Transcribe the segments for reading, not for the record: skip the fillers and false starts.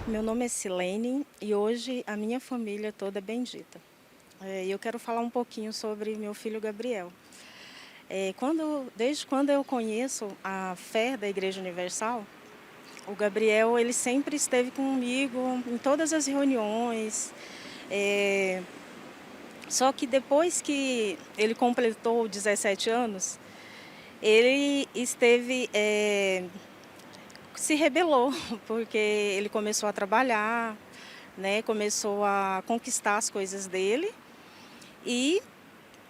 Meu nome é Silene e hoje a minha família toda é bendita. E eu quero falar um pouquinho sobre meu filho Gabriel. Desde quando eu conheço a fé da Igreja Universal, o Gabriel ele sempre esteve comigo em todas as reuniões. É, Só que depois que ele completou 17 anos, ele se rebelou, porque ele começou a trabalhar, né, começou a conquistar as coisas dele e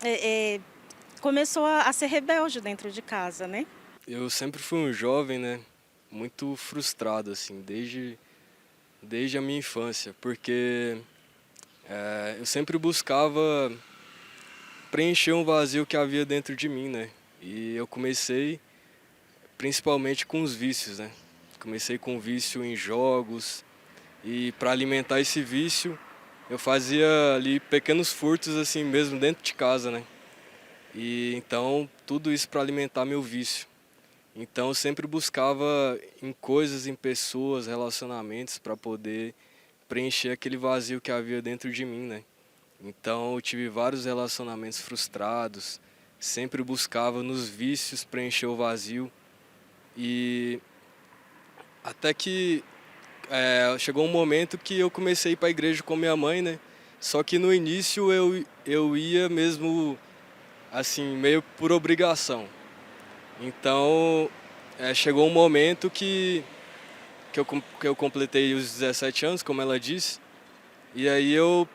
é, é, começou a ser rebelde dentro de casa, né? Eu sempre fui um jovem, né, muito frustrado, assim, desde a minha infância, porque eu sempre buscava preencher um vazio que havia dentro de mim, né, e eu comecei principalmente com os vícios, né, comecei com vício em jogos, e para alimentar esse vício, eu fazia ali pequenos furtos, assim, mesmo dentro de casa, né, e então tudo isso para alimentar meu vício. Então eu sempre buscava em coisas, em pessoas, relacionamentos para poder preencher aquele vazio que havia dentro de mim, né? Então eu tive vários relacionamentos frustrados, sempre buscava nos vícios preencher o vazio e até que chegou um momento que eu comecei a ir para a igreja com minha mãe, né? Só que no início eu ia mesmo assim, meio por obrigação. Então chegou um momento que eu completei os 17 anos, como ela disse, e aí eu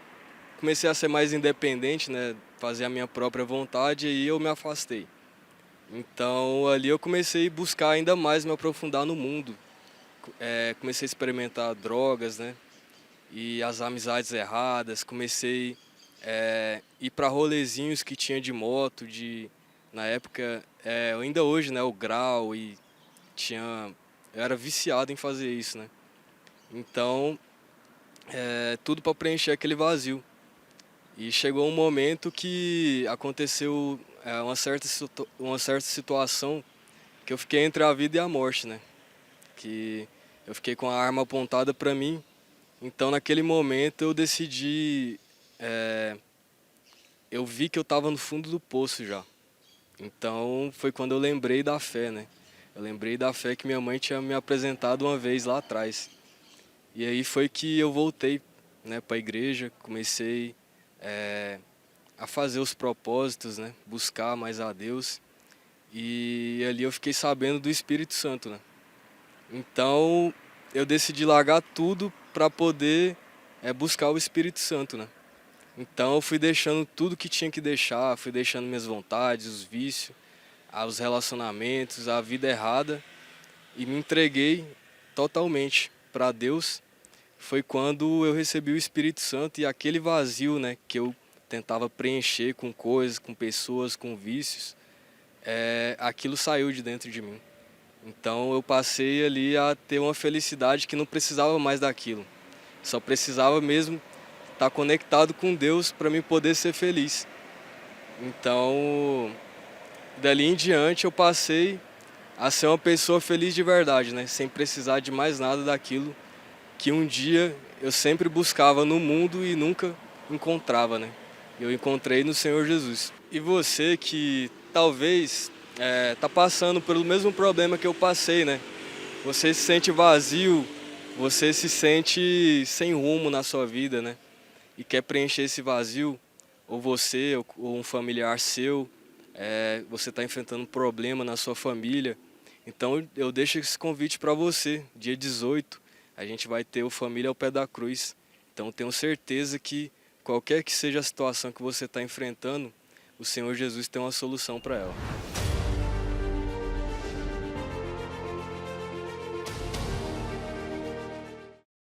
comecei a ser mais independente, né, fazer a minha própria vontade e aí eu me afastei. Então ali eu comecei a buscar ainda mais me aprofundar no mundo. Comecei a experimentar drogas, né, e as amizades erradas, comecei ir para rolezinhos que tinha de moto, na época, ainda hoje, né, o grau e tinha eu era viciado em fazer isso, né? Então, tudo para preencher aquele vazio. E chegou um momento que aconteceu uma certa situação que eu fiquei entre a vida e a morte, né? Que eu fiquei com a arma apontada para mim. Então, naquele momento, eu decidi. Eu vi que eu estava no fundo do poço já. Então, foi quando eu lembrei da fé, né? Eu lembrei da fé que minha mãe tinha me apresentado uma vez lá atrás. E aí foi que eu voltei, né, para a igreja, comecei a fazer os propósitos, né, buscar mais a Deus. E ali eu fiquei sabendo do Espírito Santo, né? Então eu decidi largar tudo para poder buscar o Espírito Santo, né? Então eu fui deixando tudo que tinha que deixar, fui deixando minhas vontades, os vícios, os relacionamentos, a vida errada e me entreguei totalmente para Deus. Foi quando eu recebi o Espírito Santo e aquele vazio, né, que eu tentava preencher com coisas, com pessoas, com vícios, aquilo saiu de dentro de mim. Então eu passei ali a ter uma felicidade que não precisava mais daquilo. Só precisava mesmo estar conectado com Deus para me poder ser feliz. Então, dali em diante eu passei a ser uma pessoa feliz de verdade, né, sem precisar de mais nada daquilo que um dia eu sempre buscava no mundo e nunca encontrava, né? Eu encontrei no Senhor Jesus. E você que talvez está passando pelo mesmo problema que eu passei, né? Você se sente vazio, você se sente sem rumo na sua vida, né? E quer preencher esse vazio, ou você ou um familiar seu, você está enfrentando um problema na sua família. Então eu deixo esse convite para você, dia 18, a gente vai ter o Família ao Pé da Cruz. Então tenho certeza que qualquer que seja a situação que você está enfrentando, o Senhor Jesus tem uma solução para ela.